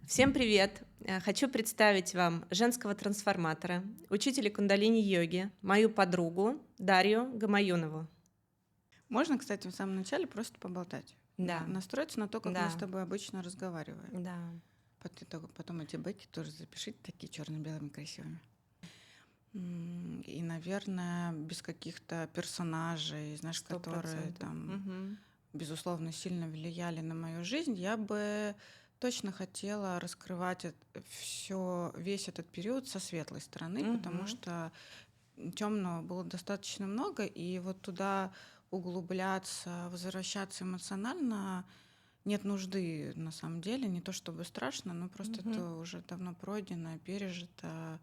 Всем привет! Хочу представить вам женского трансформатора, учителя кундалини-йоги, мою подругу Дарью Гамаюнову. Можно, кстати, в самом начале просто поболтать. Да, Настроиться на то, как мы с да, тобой обычно разговариваем. да. Потом эти бэки тоже запишите, такие черно-белыми красивыми. И, наверное, без каких-то персонажей, знаешь, которые 100%. там, Мгм. безусловно, сильно влияли на мою жизнь, я бы точно хотела раскрывать весь этот период со светлой стороны, потому Мгм. что темного было достаточно много, и вот туда углубляться, возвращаться эмоционально нет нужды на самом деле. Не то чтобы страшно, но просто Мгм. это уже давно пройдено, пережито,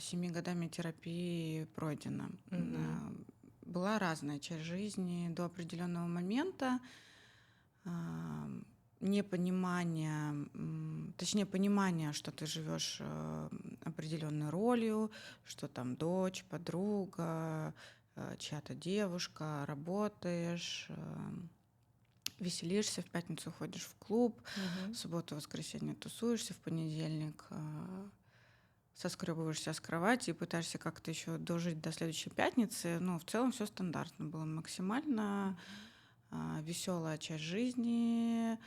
7 годами терапии пройдено. Мгм. Была разная часть жизни до определенного момента. а, Непонимание, точнее понимание, что ты живешь определенной ролью, что там дочь, подруга, чья-то девушка, работаешь, веселишься, в пятницу ходишь в клуб, в Мгм. субботу, воскресенье тусуешься, в понедельник соскребываешься с кровати и пытаешься как-то еще дожить до следующей пятницы. Ну, в целом все стандартно было максимально. Веселая часть жизни,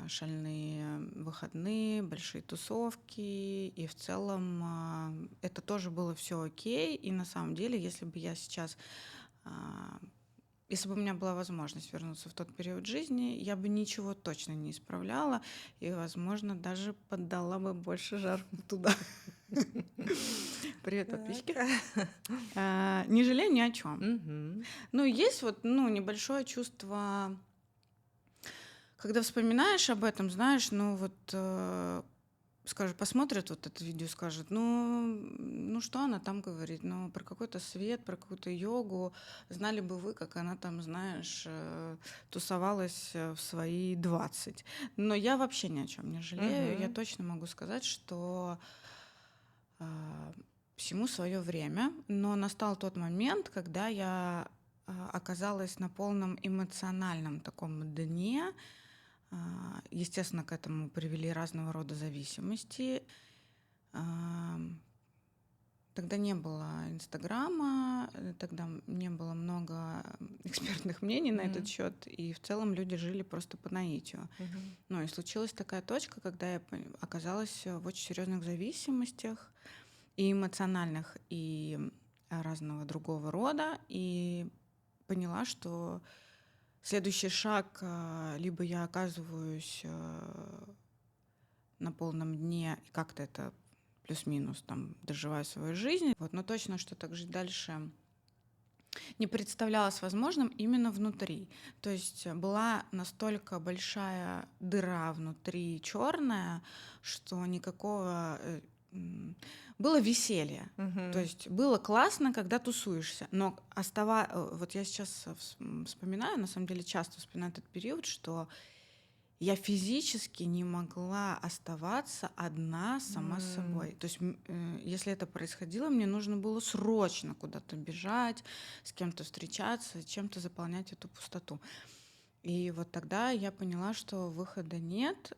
шальные выходные, большие тусовки. И в целом это тоже было все окей. И на самом деле, а, если бы у меня была возможность вернуться в тот период жизни, я бы ничего точно не исправляла и, возможно, даже поддала бы больше жар туда. Привет, подписчики. Так. Не жалею ни о чем. Мгм. Ну, есть вот, небольшое чувство, когда вспоминаешь об этом, знаешь, скажет, посмотрит вот это видео, скажет, ну что она там говорит, ну про какой-то свет, про какую-то йогу, знали бы вы, как она там, знаешь, тусовалась в свои 20. Но я вообще ни о чем не жалею, я Мгм. точно могу сказать, что а, всему свое время, но настал тот момент, когда я оказалась на полном эмоциональном таком дне. Естественно, к этому привели разного рода зависимости. Ам, Тогда не было Инстаграма, тогда не было много экспертных мнений на этот Мгм. счет, и в целом люди жили просто по наитию. Мгм. Ну и случилась такая точка, когда я оказалась в очень серьезных зависимостях, и эмоциональных, и разного другого рода, и поняла, что следующий шаг, либо я оказываюсь на полном дне, и как-то это плюс-минус там доживаю свою жизнь. Вот, но точно, что так жить дальше не представлялось возможным именно внутри. То есть была настолько большая дыра внутри, черная, что никакого было веселье. То Мгм. есть было классно, когда тусуешься, но вот я сейчас вспоминаю, на самом деле часто вспоминаю этот период, что я физически не могла оставаться одна сама с М. собой. То есть, если это происходило, мне нужно было срочно куда-то бежать, с кем-то встречаться, чем-то заполнять эту пустоту. И вот тогда я поняла, что выхода нет.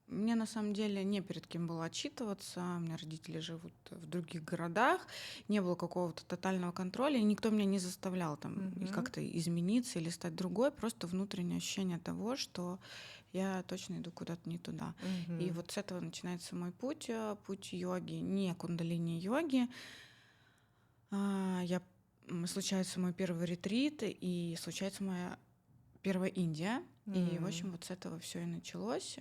Мне на самом деле не перед кем было отчитываться. У меня родители живут в других городах. Не было какого-то тотального контроля. И никто меня не заставлял там и Мгм. как-то измениться или стать другой. Просто внутреннее ощущение того, что я точно иду куда-то не туда. И Мгм. вот с этого начинается мой путь. Путь йоги, не кундалини-йоги. Случается мой первый ретрит, и случается моя первая Индия. И, в М. общем, вот с этого все и началось.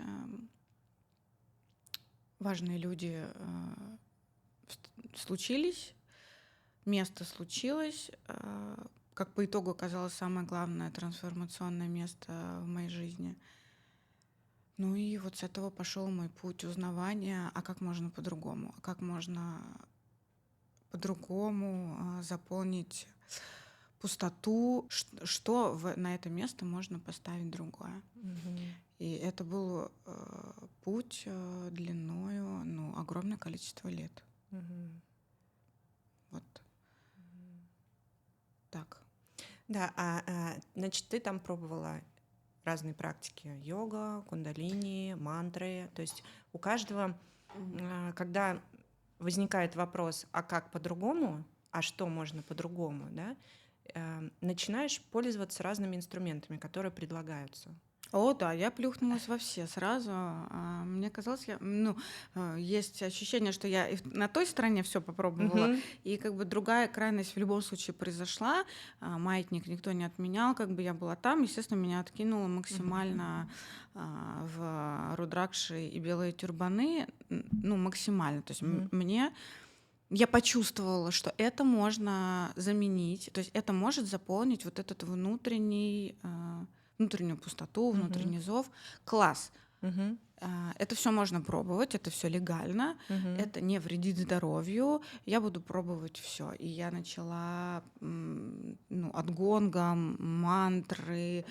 Важные люди случились, место случилось. Как по итогу оказалось самое главное трансформационное место в моей жизни. Ну и вот с этого пошел мой путь узнавания, а как можно по-другому, а как можно по-другому заполнить пустоту, на это место можно поставить другое. Мгм. И это был путь длиною, огромное количество лет. Мгм. Вот так. Да, значит, ты там пробовала разные практики: йога, кундалини, мантры. То есть у каждого, когда возникает вопрос, а как по-другому, а что можно по-другому, да, начинаешь пользоваться разными инструментами, которые предлагаются. О, да, я плюхнулась во все сразу. Мне казалось, есть ощущение, что я и на той стороне все попробовала, Мгм. и как бы другая крайность в любом случае произошла. Маятник никто не отменял, как бы я была там, естественно, меня откинуло максимально в рудракши и белые тюрбаны, ну, максимально. То есть Мгм. я почувствовала, что это можно заменить, то есть это может заполнить вот этот внутреннюю пустоту, Мгм. внутренний зов. Класс. Мгм. Это все можно пробовать, это все легально, Мгм. это не вредит здоровью. Я буду пробовать все. И я начала от гонга, мантры,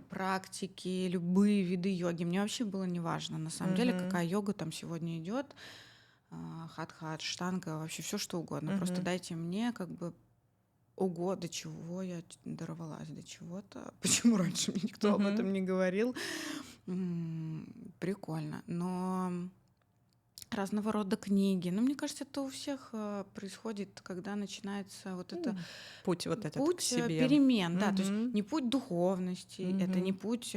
практики, любые виды йоги. Мне вообще было неважно, на самом деле, Мгм. какая йога там сегодня идет, хатха, штанга, вообще все что угодно. Просто Мгм. дайте мне как бы ого, до чего я дорвалась, до чего-то. Почему раньше мне никто об Мгм. этом не говорил? Прикольно. Но разного рода книги. Но мне кажется, это у всех происходит, когда начинается вот это Путь вот этот к путь себе. перемен, да, то есть Мгм. не путь духовности, это не Мгм. путь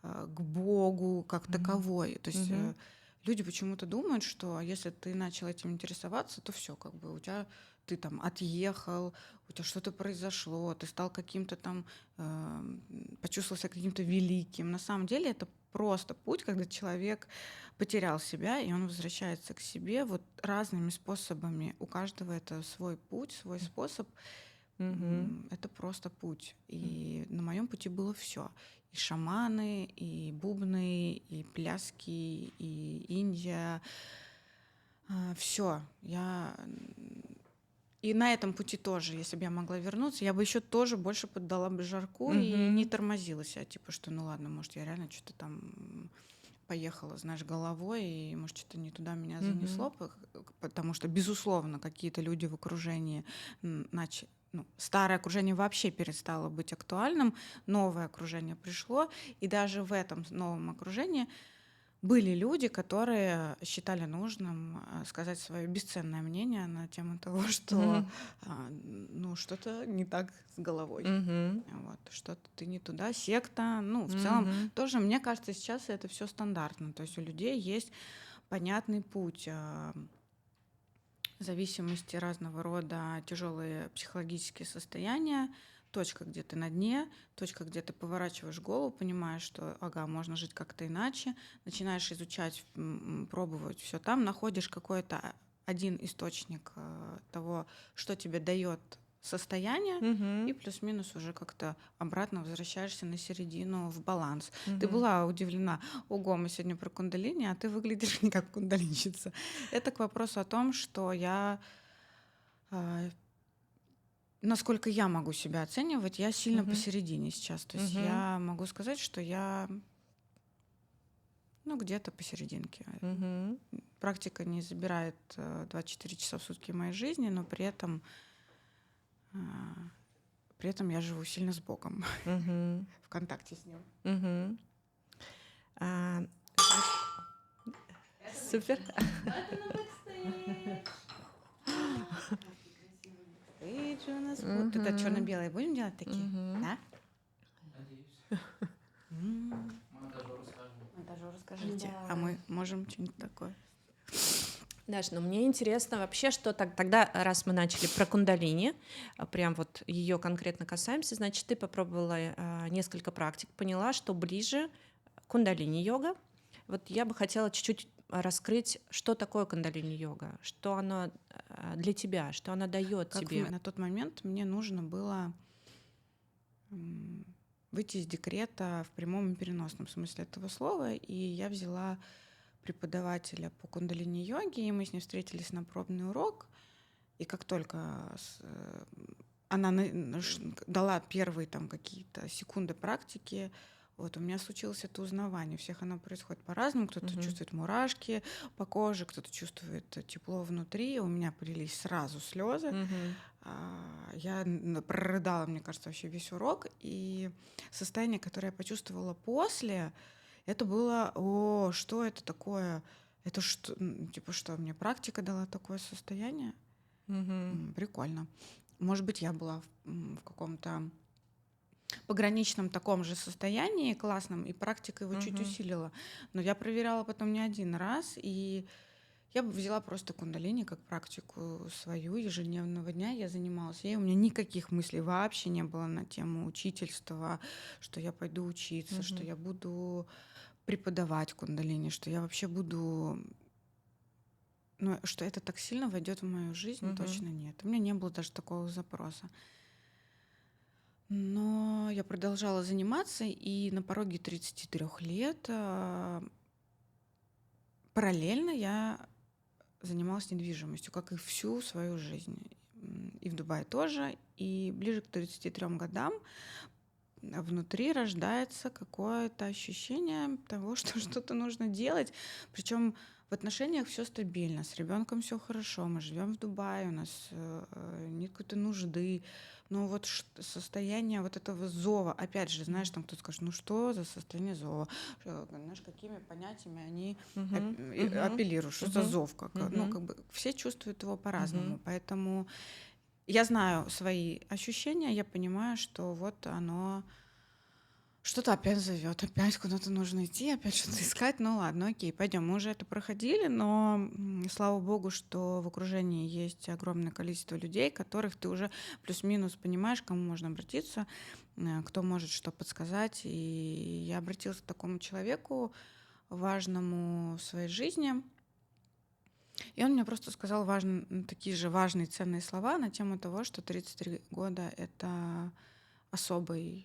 к Богу как Мгм. таковой. То есть Мгм. люди почему-то думают, что если ты начал этим интересоваться, то все, как бы у тебя ты там отъехал, у тебя что-то произошло, ты стал каким-то там, почувствовал себя каким-то великим. На самом деле это просто путь, когда человек потерял себя, и он возвращается к себе вот разными способами. У каждого это свой путь, свой способ. Мгм. Это просто путь. И на моем пути было все: и шаманы, и бубны, и пляски, и Индия. Все. И на этом пути тоже, если бы я могла вернуться, я бы еще тоже больше поддала бы жарку и не Мгм. тормозила себя, типа, что ну ладно, может, я реально что-то там поехала, знаешь, головой, и, может, что-то не туда меня Мгм. занесло, потому что, безусловно, какие-то люди в окружении старое окружение вообще перестало быть актуальным, новое окружение пришло, и даже в этом новом окружении были люди, которые считали нужным сказать свое бесценное мнение на тему того, что Мгм. что-то не так с головой. Мгм. Вот, что-то ты не туда, секта. Ну, в целом, Мгм. тоже, мне кажется, сейчас это все стандартно. То есть у людей есть понятный путь зависимости, разного рода тяжелые психологические состояния, точка, где ты на дне, точка, где ты поворачиваешь голову, понимаешь, что, ага, можно жить как-то иначе, начинаешь изучать, пробовать все там, находишь какой-то один источник того, что тебе дает состояние, и Мгм. плюс-минус уже как-то обратно возвращаешься на середину в баланс. Ты Мгм. была удивлена: ого, мы сегодня про кундалини, а ты выглядишь не как кундалинщица. Это к вопросу о том, что а, насколько я могу себя оценивать, я сильно Мгм. посередине сейчас. То есть Мгм. я могу сказать, что я, где-то посерединке. Мгм. Практика не забирает 24 часа в сутки моей жизни, но а, при этом я живу сильно с Богом, Мгм. в контакте с Ним. Мгм. А, Супер. Стейдж у нас будет. Это Мгм. черно-белые будем делать такие? Мгм. Да? Монтажеру скажите. Да. А мы можем что-нибудь такое? Даш, ну мне интересно вообще, что тогда, раз мы начали про кундалини, прям вот ее конкретно касаемся, значит, ты попробовала несколько практик, поняла, что ближе кундалини-йога. Вот я бы хотела чуть-чуть раскрыть, что такое кундалини-йога, что она для тебя, что она дает тебе. На тот момент мне нужно было выйти из декрета в прямом и переносном смысле этого слова, и я взяла преподавателя по кундалини-йоге, и мы с ней встретились на пробный урок, и как только она дала первые там какие-то секунды практики, Вот у меня случилось это узнавание. У всех оно происходит по-разному. Кто-то Мгм. чувствует мурашки по коже, кто-то чувствует тепло внутри. У меня полились сразу слезы. Мгм. Я прорыдала, мне кажется, вообще весь урок. И состояние, которое я почувствовала после, это было: о, что это такое? Это что, типа, что мне практика дала такое состояние? Мгм. Прикольно. Может быть, я была в каком-то пограничном таком же состоянии классном, и практика его чуть Мгм. усилила. Но я проверяла потом не один раз, и я бы взяла просто кундалини как практику свою ежедневного дня. Я занималась ей, у меня никаких мыслей вообще не было на тему учительства, что я пойду учиться, что Мгм. я буду преподавать кундалини, что я вообще буду... Ну, что это так сильно войдет в мою жизнь, Мгм. точно нет. У меня не было даже такого запроса. Но я продолжала заниматься, и на пороге 33 лет параллельно я занималась недвижимостью, как и всю свою жизнь. И в Дубае тоже. И ближе к 33 годам внутри рождается какое-то ощущение того, что что-то нужно делать. Причем в отношениях все стабильно, с ребенком все хорошо, мы живем в Дубае, у нас нет какой-то нужды. Но вот состояние вот этого зова, опять же, знаешь, там кто-то скажет, ну что за состояние зова? Знаешь, какими понятиями они Мгм. Мгм. апеллируют, что за Мгм. зов? Ну, Мгм. как бы все чувствуют его Мгм. по-разному. Поэтому я знаю свои ощущения, я понимаю, что вот оно что-то опять зовет, опять куда-то нужно идти, опять что-то искать. Ну ладно, окей, пойдем. Мы уже это проходили, но слава богу, что в окружении есть огромное количество людей, которых ты уже плюс-минус понимаешь, к кому можно обратиться, кто может что подсказать. И я обратилась к такому человеку, важному в своей жизни, и он мне просто сказал такие же важные ценные слова на тему того, что 33 года — это особая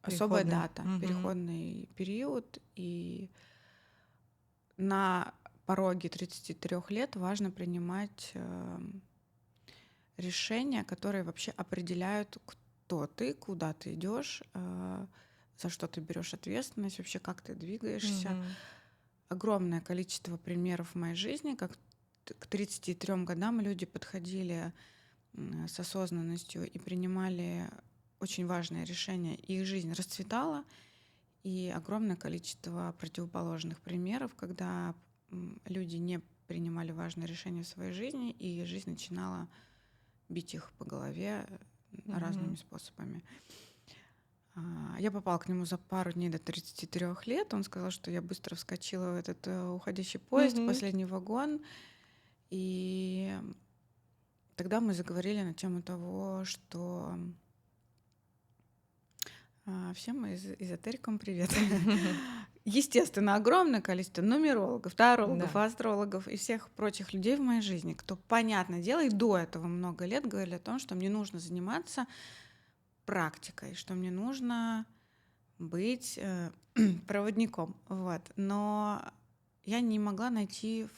Переходный. дата, Мгм. переходный период, и на пороге 33 лет важно принимать решения, которые вообще определяют, кто ты, куда ты идешь, за что ты берешь ответственность, вообще как ты двигаешься. Мгм. Огромное количество примеров в моей жизни, как к 33 годам люди подходили с осознанностью и принимали очень важные решения, и их жизнь расцветала, и огромное количество противоположных примеров, когда люди не принимали важные решения в своей жизни, и жизнь начинала бить их по голове разными Мгм. способами. Я попала к нему за пару дней до 33 лет. Он сказал, что я быстро вскочила в этот уходящий поезд, в Мгм. последний вагон. И тогда мы заговорили на тему того, что всем эзотерикам привет. Естественно, огромное количество нумерологов, тарологов, Да. астрологов и всех прочих людей в моей жизни, кто, понятное дело, и до этого много лет говорили о том, что мне нужно заниматься практикой, что мне нужно быть проводником. Вот. Но я не могла найти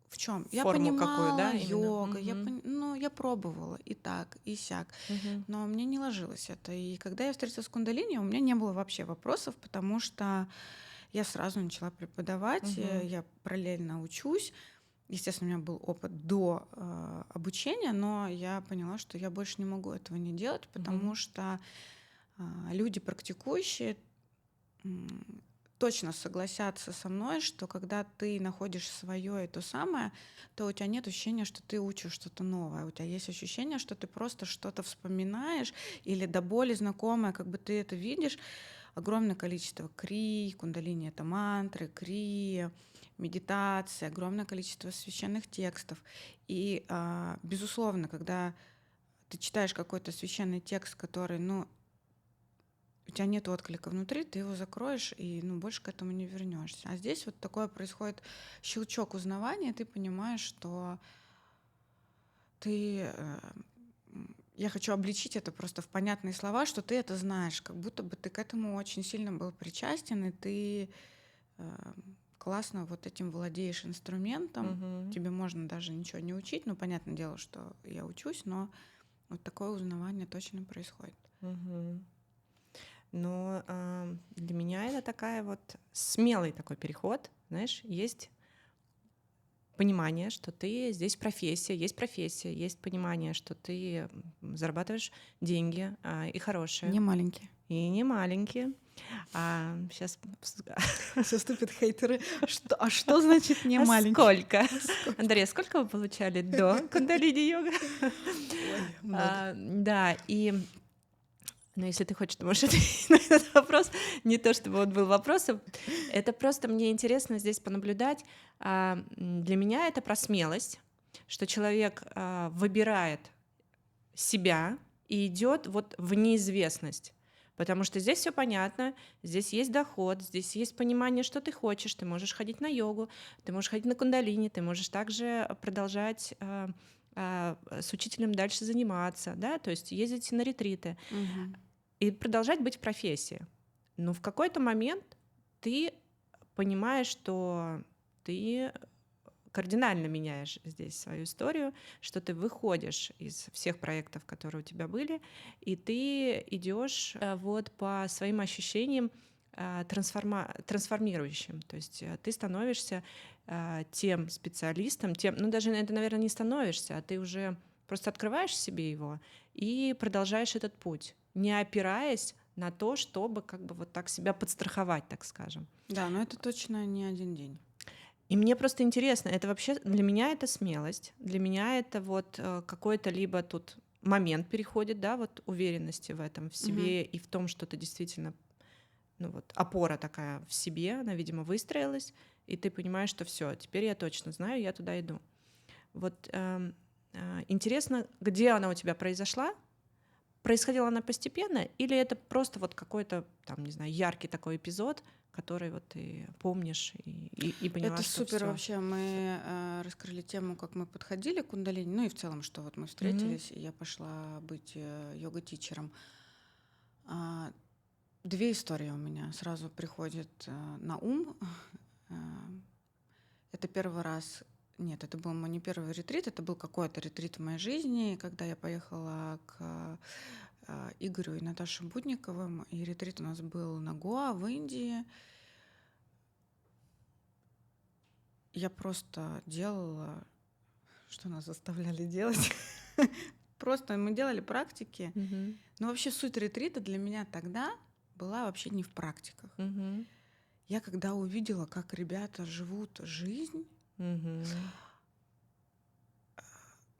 в чем. Я Форму какую, понимала да, именно? йога, Мгм. ну, я пробовала и так, и сяк, Мгм. но мне не ложилось это. И когда я встретилась с кундалини, у меня не было вообще вопросов, потому что я сразу начала преподавать, Мгм. я параллельно учусь. Естественно, у меня был опыт до обучения, но я поняла, что я больше не могу этого не делать, потому Мгм. что люди, практикующие, м, точно согласятся со мной, что когда ты находишь свое и то самое, то у тебя нет ощущения, что ты учишь что-то новое. У тебя есть ощущение, что ты просто что-то вспоминаешь или до боли знакомое, как бы ты это видишь. Огромное количество крий, кундалини — это мантры, крии, медитации, огромное количество священных текстов. И, безусловно, когда ты читаешь какой-то священный текст, который, ну, у тебя нет отклика внутри, ты его закроешь и, ну, больше к этому не вернешься. А здесь вот такое происходит щелчок узнавания, и ты понимаешь, что ты... Я хочу обличить это просто в понятные слова, что ты это знаешь, как будто бы ты к этому очень сильно был причастен, и ты э, классно вот этим владеешь инструментом. Мгм. Тебе можно даже ничего не учить, ну, понятное дело, что я учусь, но вот такое узнавание точно происходит. Мгм. Но для меня это такая вот смелый такой переход, знаешь, есть понимание, что ты здесь профессия, есть понимание, что ты зарабатываешь деньги и хорошие, Не маленький. и не маленькие. Сейчас Сейчас вступят хейтеры. А что значит не маленький? сколько? Андрей, сколько вы получали до кундалини-йога? Ой, много. Да, но если ты хочешь, ты можешь ответить на этот вопрос. Не то, чтобы он был вопросом. Это просто мне интересно здесь понаблюдать. Для меня это про смелость, что человек выбирает себя и идет вот в неизвестность. Потому что здесь все понятно, здесь есть доход, здесь есть понимание, что ты хочешь, ты можешь ходить на йогу, ты можешь ходить на кундалини, ты можешь также продолжать с учителем дальше заниматься, да, то есть ездить на ретриты Мгм. и продолжать быть в профессии. Но в какой-то момент ты понимаешь, что ты кардинально меняешь здесь свою историю, что ты выходишь из всех проектов, которые у тебя были, и ты идешь вот по своим ощущениям трансформирующим. То есть ты становишься тем специалистом, ну даже это, наверное, не становишься, а ты уже просто открываешь в себе его и продолжаешь этот путь, не опираясь на то, чтобы как бы вот так себя подстраховать, так скажем. Да, но это точно не один день. И мне просто интересно, это вообще для меня это смелость, для меня это вот какой-то либо тут момент переходит, да, вот уверенности в этом, в себе и в том, что ты действительно, ну вот опора такая в себе, она, видимо, выстроилась, и ты понимаешь, что все, теперь я точно знаю, я туда иду. Вот интересно, где она у тебя произошла? Происходила она постепенно, или это просто вот какой-то, там, не знаю, яркий такой эпизод, который вот ты помнишь и поняла, Это что супер всё. вообще. Мы раскрыли тему, как мы подходили к кундалини, ну и в целом, что вот мы встретились, и я пошла быть йога-тичером. А, Две истории у меня сразу приходят на ум. А, Это первый раз. Нет, это был мой не первый ретрит, это был какой-то ретрит в моей жизни, когда я поехала к Игорю и Наташе Будниковым, и ретрит у нас был на Гоа в Индии. Я просто делала, что нас заставляли делать. Просто мы делали практики. Мгм. Но вообще суть ретрита для меня тогда была вообще не в практиках. Мгм. Я когда увидела, как ребята живут жизнь, Мгм.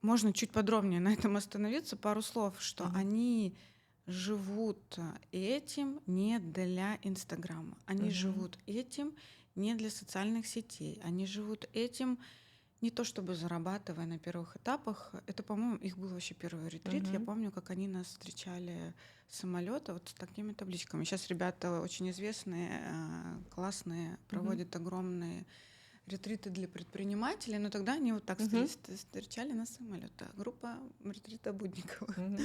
можно чуть подробнее на этом остановиться, пару слов, что Мгм. они живут этим не для Инстаграма, они Мгм. живут этим не для социальных сетей, они живут этим не то чтобы зарабатывая на первых этапах. Это, по-моему, их был вообще первый ретрит. Я Мгм. помню, как они нас встречали с самолета вот с такими табличками. Сейчас ребята очень известные, классные, проводят огромные ретриты для предпринимателей, но тогда они вот так Мгм. встречали нас с самолета. Группа ретрита Будниковых. Мгм.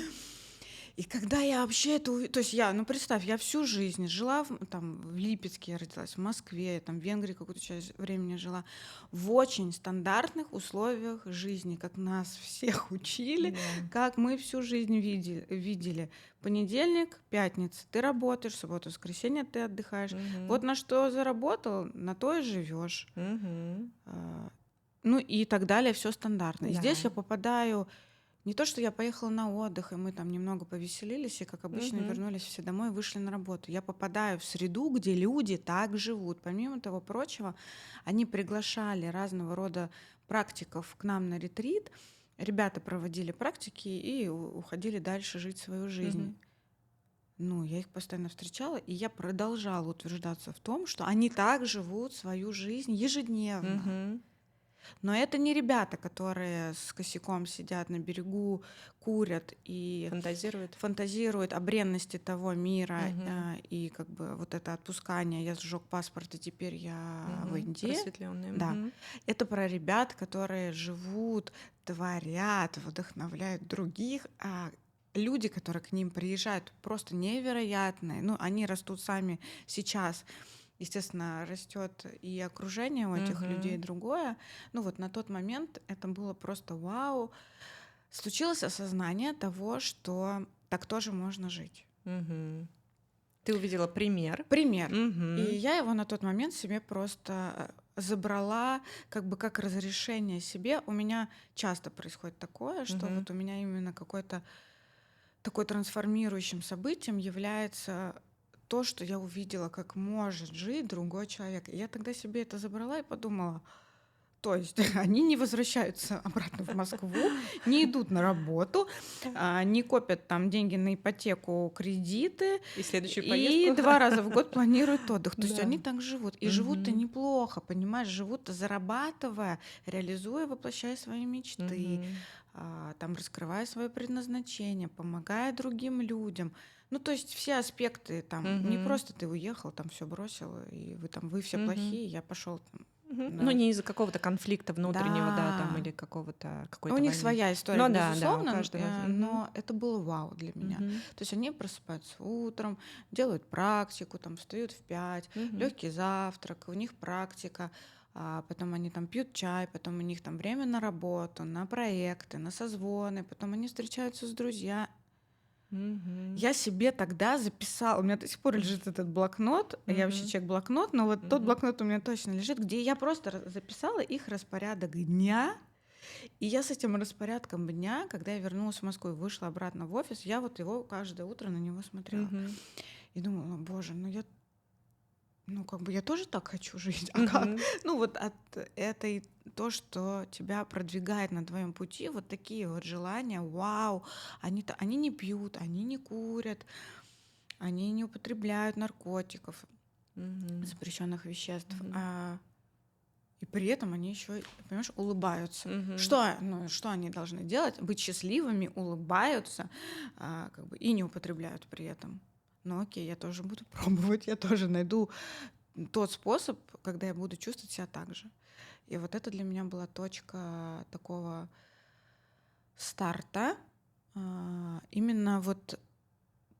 И когда я вообще то есть я, ну представь, я всю жизнь жила там в Липецке, я родилась, в Москве, там в Венгрии какую-то часть времени жила, в очень стандартных условиях жизни, как нас всех учили, Да. как мы всю жизнь видели. Понедельник, пятница ты работаешь, суббота, воскресенье ты отдыхаешь. Мгм. Вот на что заработал, на то и живешь. Мгм. Ну и так далее, все стандартно. И здесь Да. я попадаю. Не то, что я поехала на отдых, и мы там немного повеселились, и, как обычно, Мгм. вернулись все домой, вышли на работу. Я попадаю в среду, где люди так живут. Помимо того прочего, они приглашали разного рода практиков к нам на ретрит. Ребята проводили практики и уходили дальше жить свою жизнь. Мгм. Ну, я их постоянно встречала, и я продолжала утверждаться в том, что они так живут свою жизнь ежедневно. Мгм. Но это не ребята, которые с косяком сидят на берегу, курят и Фантазирует. фантазируют о бренности того мира, Мгм. и как бы вот это отпускание, я сжег паспорт, и теперь я в Мгм. Индии. Просветлённые. Да. Мгм. Это про ребят, которые живут, творят, вдохновляют других, а люди, которые к ним приезжают, просто невероятные. Ну, они растут сами сейчас. Естественно, растет и окружение у этих людей Мгм. другое. Ну вот на тот момент это было просто вау. Случилось осознание того, что так тоже можно жить. Мгм. ты увидела пример. Пример. Мгм. И я его на тот момент себе просто забрала как бы как разрешение себе. У меня часто происходит такое, что Мгм. вот у меня именно какой-то такой трансформирующим событием является то, что я увидела, как может жить другой человек. И я тогда себе это забрала и подумала, то есть они не возвращаются обратно в Москву, не идут на работу, не копят там деньги на ипотеку, кредиты, И следующую и поездку. 2 раза в год планируют отдых. То есть Да. они так живут. И живут-то Мгм. неплохо, понимаешь, живут зарабатывая, реализуя, воплощая свои мечты, Мгм. там раскрывая свое предназначение, помогая другим людям. Ну, то есть все аспекты там, не Мгм. просто ты уехал, там все бросил, и вы все Мгм. плохие, я пошел там. Мгм. Ну, Да. не из-за какого-то конфликта внутреннего, да, там, Да. или У какой-то них войны. своя история, Ну да, да, у безусловно, каждого. Мгм. но это было вау для меня. Мгм. То есть они просыпаются утром, делают практику, там встают в 5, Мгм. легкий завтрак, у них практика, потом они там пьют чай, потом у них там время на работу, на проекты, на созвоны, потом они встречаются с друзьями. Мгм. Я себе тогда записала, у меня до сих пор лежит этот блокнот, я вообще Мгм. человек блокнот, но вот тот Мгм. блокнот у меня точно лежит, где я просто записала их распорядок дня, и я с этим распорядком дня, когда я вернулась в Москву и вышла обратно в офис, я вот его каждое утро на него смотрела. Мгм. И думала, боже, ну как бы я тоже так хочу жить, а как? Мгм. Ну вот от этой то, что тебя продвигает на твоем пути, вот такие вот желания, вау, они не пьют, они не курят, они не употребляют наркотиков, Мгм. запрещенных веществ, Мгм. и при этом они еще, понимаешь, улыбаются. Мгм. Что они должны делать? Быть счастливыми, улыбаются, как бы, и не употребляют при этом. Ну окей, я тоже буду пробовать, я тоже найду тот способ, когда я буду чувствовать себя так же. И вот это для меня была точка такого старта, именно вот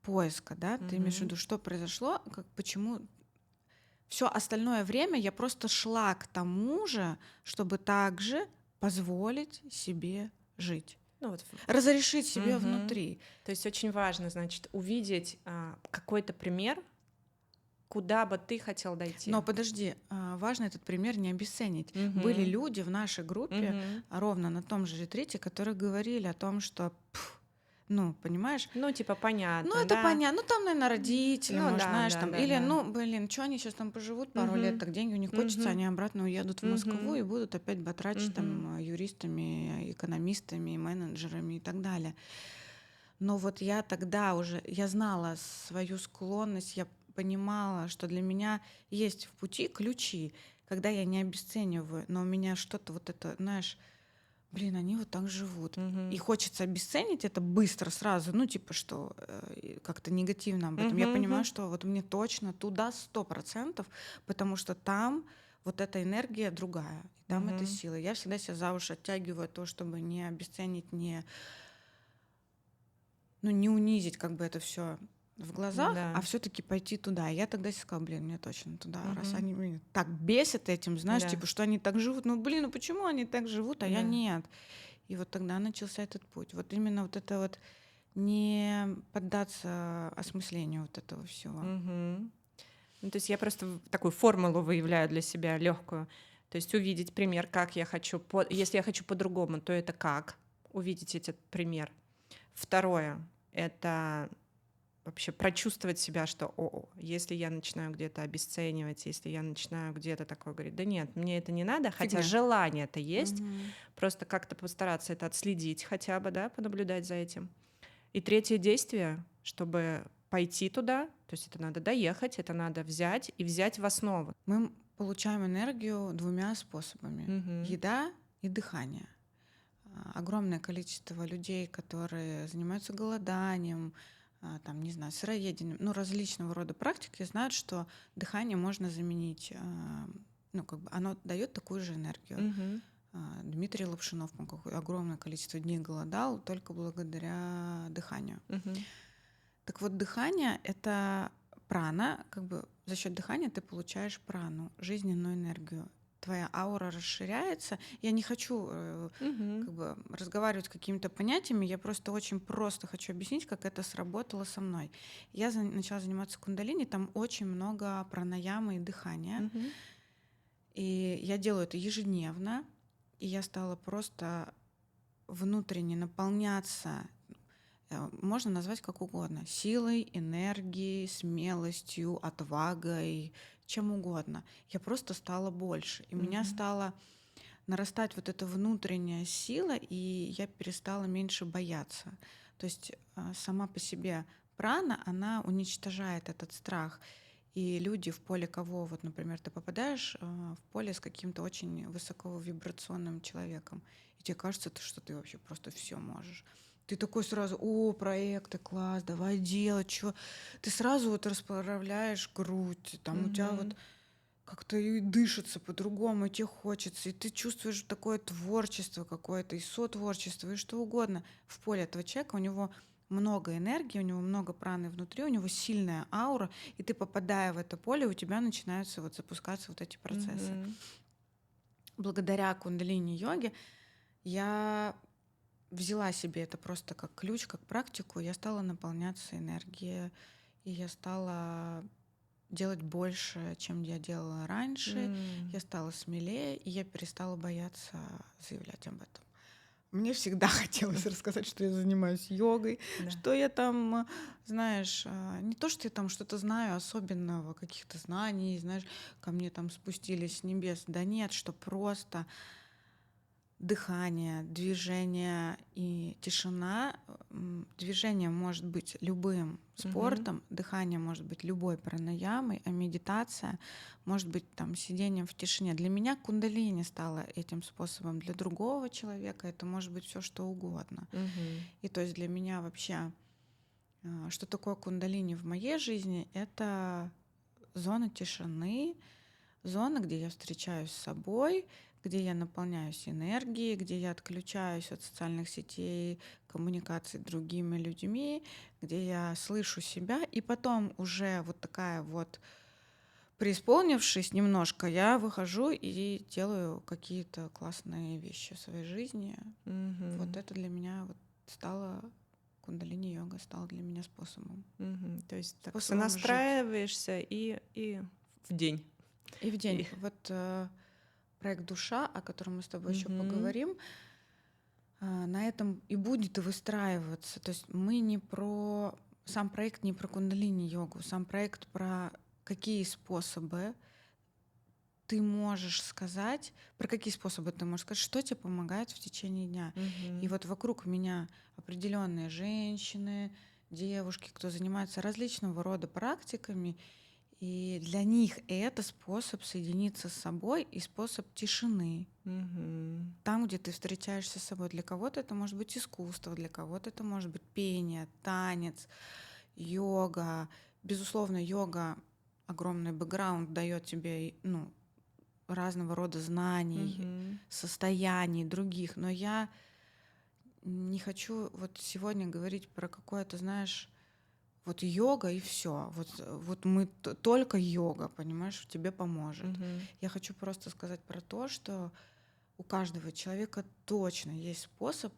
поиска, да? Ты имеешь в Мгм. виду, что произошло, почему все остальное время я просто шла к тому же, чтобы также позволить себе жить, Ну вот. разрешить себе Мгм. внутри. То есть очень важно, значит, увидеть какой-то пример, куда бы ты хотел дойти. Но подожди, важно этот пример не обесценить. Были Мгм. люди в нашей группе Мгм. ровно на том же ретрите, которые говорили о том, что, ну, понимаешь, Ну, типа, ну, понятно, это да. понятно. Ну, там, наверное, родители, Ну может, да, знаешь, да, там. да, Или, да. ну, блин, что они сейчас там поживут пару лет, Мгм. так деньги у них кончатся, Мгм. они обратно уедут в Москву и Мгм. будут опять батрачить Мгм. там юристами, экономистами, менеджерами и так далее. Но вот я тогда уже, я знала свою склонность, я понимала, что для меня есть в пути ключи, когда я не обесцениваю, но у меня что-то вот это, знаешь, блин, они вот так живут. И Мгм. хочется обесценить это быстро, сразу, ну, типа, что как-то негативно об этом. Я Мгм. понимаю, Мгм. что вот мне точно туда 100%, потому что там вот эта энергия другая, и там эта Мгм. сила. Я всегда себя за уши оттягиваю то, чтобы не обесценить, не унизить как бы это все в глазах, а Да. все-таки пойти туда. И я тогда себе сказала, блин, мне точно туда, раз Мгм. они меня так бесят этим, знаешь, Да. типа, что они так живут, ну, блин, ну почему они так живут, а я Да. нет. И вот тогда начался этот путь. Вот именно вот это вот не поддаться осмыслению вот этого всего. Мгм. Ну, то есть я просто такую формулу выявляю для себя легкую. То есть увидеть пример, как я хочу, если я хочу по-другому, то это как увидеть этот пример. Второе — это вообще прочувствовать себя, что если я начинаю где-то обесценивать, если я начинаю где-то такое говорить, да нет, мне это не надо, хотя Фигня. желание-то есть, Мгм. просто как-то постараться это отследить хотя бы, да, понаблюдать за этим. И третье действие, чтобы пойти туда, то есть это надо доехать, это надо взять и взять в основу. Мы получаем энергию двумя способами. Мгм. Еда и дыхание. Огромное количество людей, которые занимаются голоданием, там, не знаю, сыроедением, ну, различного рода практики, знают, что дыхание можно заменить, ну, как бы оно дает такую же энергию. Мгм. Дмитрий Лапшинов, огромное количество дней голодал только благодаря дыханию. Мгм. Так вот, дыхание — это прана, как бы за счет дыхания ты получаешь прану, жизненную энергию. твоя аура расширяется. Я не хочу Мгм. как бы разговаривать какими-то понятиями, я просто очень просто хочу объяснить, как это сработало со мной. Я начала заниматься кундалини, там очень много пранаямы и дыхания, Мгм. и я делаю это ежедневно, и я стала просто внутренне наполняться, можно назвать как угодно, силой, энергией, смелостью, отвагой, чем угодно. Я просто стала больше, и у меня Мгм. стала нарастать вот эта внутренняя сила, и я перестала меньше бояться. То есть сама по себе прана, она уничтожает этот страх. И люди в поле кого, вот, например, ты попадаешь в поле с каким-то очень высоковибрационным человеком, и тебе кажется, что ты вообще просто все можешь. Ты такой сразу: о, проекты, класс, давай делать, что. Ты сразу вот расправляешь грудь, там у тебя вот Мгм. как-то и дышится по-другому, и тебе хочется, и ты чувствуешь такое творчество какое-то, и сотворчество, и что угодно. В поле этого человека у него много энергии, у него много праны внутри, у него сильная аура, и ты, попадая в это поле, у тебя начинаются вот запускаться вот эти процессы. Мгм. Благодаря кундалини-йоге я взяла себе это просто как ключ, как практику, я стала наполняться энергией, и я стала делать больше, чем я делала раньше. М. Я стала смелее, и я перестала бояться заявлять об этом. Мне всегда хотелось рассказать, что я занимаюсь йогой, Да. что я там, знаешь, не то, что я там что-то знаю особенного, каких-то знаний, знаешь, ко мне там спустились с небес. Да нет, что просто дыхание, движение и тишина. Движение может быть любым Мгм. спортом, дыхание может быть любой пранаямой, а медитация может быть там сидением в тишине. Для меня кундалини стало этим способом, для другого человека это может быть все что угодно. Мгм. И то есть для меня вообще, что такое кундалини в моей жизни, это зона тишины, зона, где я встречаюсь с собой, где я наполняюсь энергией, где я отключаюсь от социальных сетей, коммуникаций с другими людьми, где я слышу себя, и потом уже вот такая вот, преисполнившись немножко, я выхожу и делаю какие-то классные вещи в своей жизни. Вот Мгм. это для меня вот стало, кундалини-йога стала для меня способом. Мгм. То есть так Способом жить. сонастраиваешься и в день. И в день. И Вот проект «Душа», о котором мы с тобой еще Мгм. поговорим, на этом и будет выстраиваться. То есть мы не про... Сам проект не про кундалини-йогу, сам проект про какие способы ты можешь сказать, про какие способы ты можешь сказать, что тебе помогает в течение дня. И Мгм. вот вокруг меня определенные женщины, девушки, кто занимается различного рода практиками, и для них это способ соединиться с собой и способ тишины. Мгм. Там, где ты встречаешься с собой. Для кого-то это может быть искусство, для кого-то это может быть пение, танец, йога. Безусловно, йога огромный бэкграунд дает тебе, ну, разного рода знаний, Мгм. состояний других. Но я не хочу вот сегодня говорить про какое-то, знаешь, вот йога и все. Вот мы только йога, понимаешь, тебе поможет. Мгм. Я хочу просто сказать про то, что у каждого человека точно есть способ,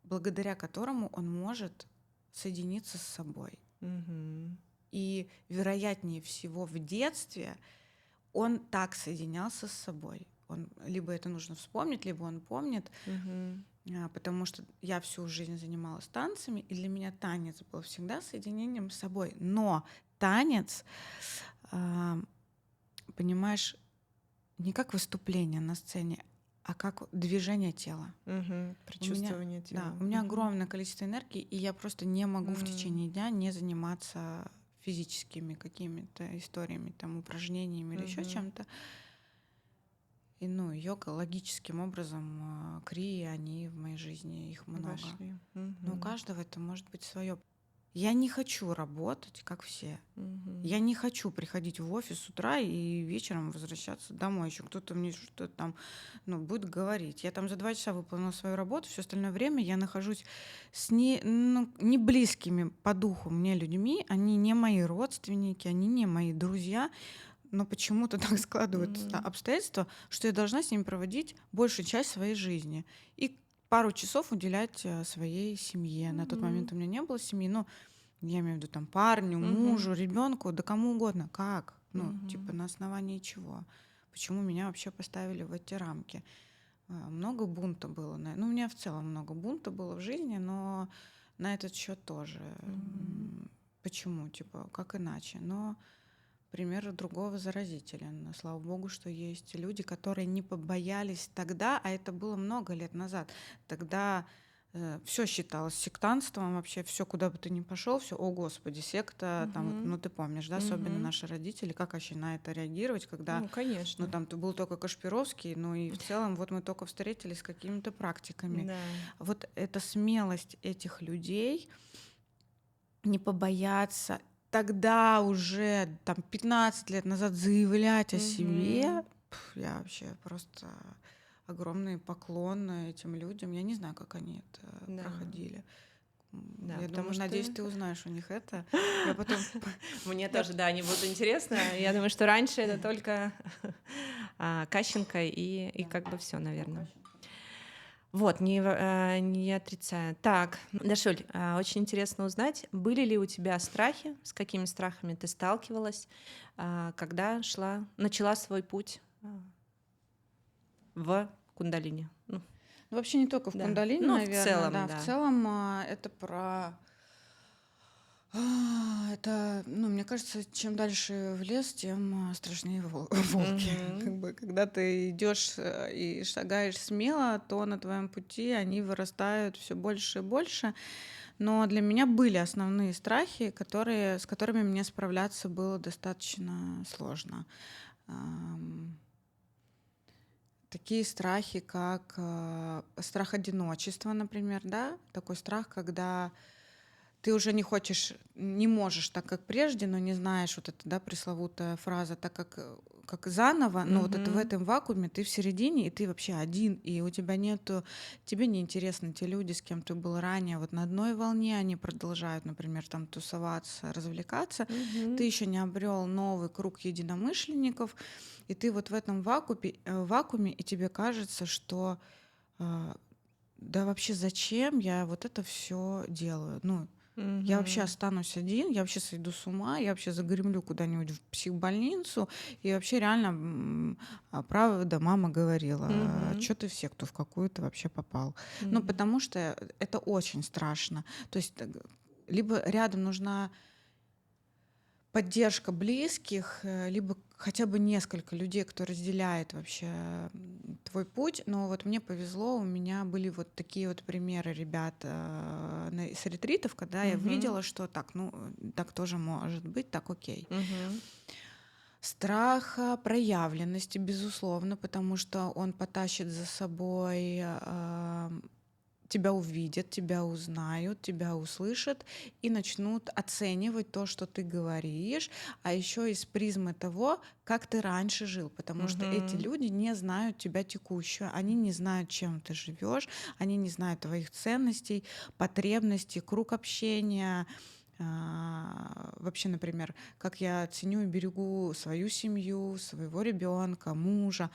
благодаря которому он может соединиться с собой. Мгм. И вероятнее всего в детстве он так соединялся с собой. Он, либо это нужно вспомнить, либо он помнит, Мгм. потому что я всю жизнь занималась танцами, и для меня танец был всегда соединением с собой. Но танец, а, понимаешь, не как выступление на сцене, а как движение тела. Мгм. У меня, Причувствование да, тела. у меня Мгм. огромное количество энергии, и я просто не могу в М. течение дня не заниматься физическими какими-то историями, там, упражнениями или еще Мгм. чем-то. И, ну, йога логическим образом, крии, они в моей жизни, их много. Вошли. Но у Мгм. каждого это может быть свое. Я не хочу работать, как все. Мгм. Я не хочу приходить в офис с утра и вечером возвращаться домой. Еще кто-то мне что-то там, ну, будет говорить. Я там за 2 часа выполнила свою работу, все остальное время я нахожусь с не близкими по духу мне людьми. Они не мои родственники, они не мои друзья. но почему-то так складываются М. обстоятельства, что я должна с ними проводить большую часть своей жизни и пару часов уделять своей семье. На тот момент у меня не было семьи, но я имею в виду там парню, Мгм. мужу, ребенку, да кому угодно. Как? Ну, типа, Мгм. на основании чего? Почему меня вообще поставили в эти рамки? Много бунта было. Ну, у меня в целом много бунта было в жизни, но на этот счет тоже. Мгм. Почему? Типа, как иначе? Но пример другого заразителен. Но слава богу, что есть люди, которые не побоялись тогда, а это было много лет назад. Тогда все считалось сектантством, вообще все, куда бы ты ни пошел, все, о господи, секта, там, вот, Мгм. ну ты помнишь, да, особенно Мгм. наши родители, как вообще на это реагировать, когда, Ну, ну конечно. там ты был только Кашпировский, ну и в целом вот мы только встретились с какими-то практиками. Да. Вот эта смелость этих людей не побояться тогда уже там 15 лет назад заявлять о себе, Мгм. я вообще просто огромный поклон этим людям. Я не знаю, как они это Да. проходили. Да, Я потому думаю, что надеюсь, ты узнаешь у них это. Я потом... мне Я... тоже, да, не будет интересно. Я думаю, что раньше это только Кащенко и Да. как бы все, Ну, наверное. Кащенко. Вот, не отрицаю. Так, Дашуль, очень интересно узнать, были ли у тебя страхи, с какими страхами ты сталкивалась, когда начала свой путь в кундалини? Ну, Ну, вообще не только в да. кундалини, Ну, в наверное, целом, да. В да. целом это про... Это, ну, мне кажется, чем дальше в лес, тем страшнее волки. Мгм. Как бы, когда ты идешь и шагаешь смело, то на твоем пути они вырастают все больше и больше. Но для меня были основные страхи, с которыми мне справляться было достаточно сложно. Ам, Такие страхи, как страх одиночества, например, да, такой страх, когда ты уже не можешь так, как прежде, но не знаешь, вот эта, да, пресловутая фраза, так как заново, но вот это в Мгм. этом вакууме ты в середине, и ты вообще один, и у тебя нету, тебе не интересны те люди, с кем ты был ранее, вот на одной волне они продолжают, например, там тусоваться, развлекаться, ты Мгм. еще не обрел новый круг единомышленников, и ты вот в этом вакууме, и тебе кажется, что а, да вообще зачем я вот это все делаю? Ну, я вообще Мгм. останусь один, я вообще сойду с ума, я вообще загремлю куда-нибудь в психбольницу. И вообще реально, правда, мама говорила, Мгм. что ты в секту в какую-то вообще попал. Ну, Мгм. потому что это очень страшно. То есть либо рядом нужна поддержка близких, либо хотя бы несколько людей, кто разделяет вообще твой путь. Но вот мне повезло, у меня были вот такие вот примеры ребят с ретритов, когда я Мгм. видела, что так, ну, так тоже может быть, так окей. Мгм. Страха проявленности, безусловно, потому что он потащит за собой тебя увидят, тебя узнают, тебя услышат и начнут оценивать то, что ты говоришь, а еще из призмы того, как ты раньше жил, потому что эти Мгм. люди не знают тебя текущую, они не знают, чем ты живешь, они не знают твоих ценностей, потребностей, круг общения. Вообще, например, как я ценю и берегу свою семью, своего ребенка, мужа.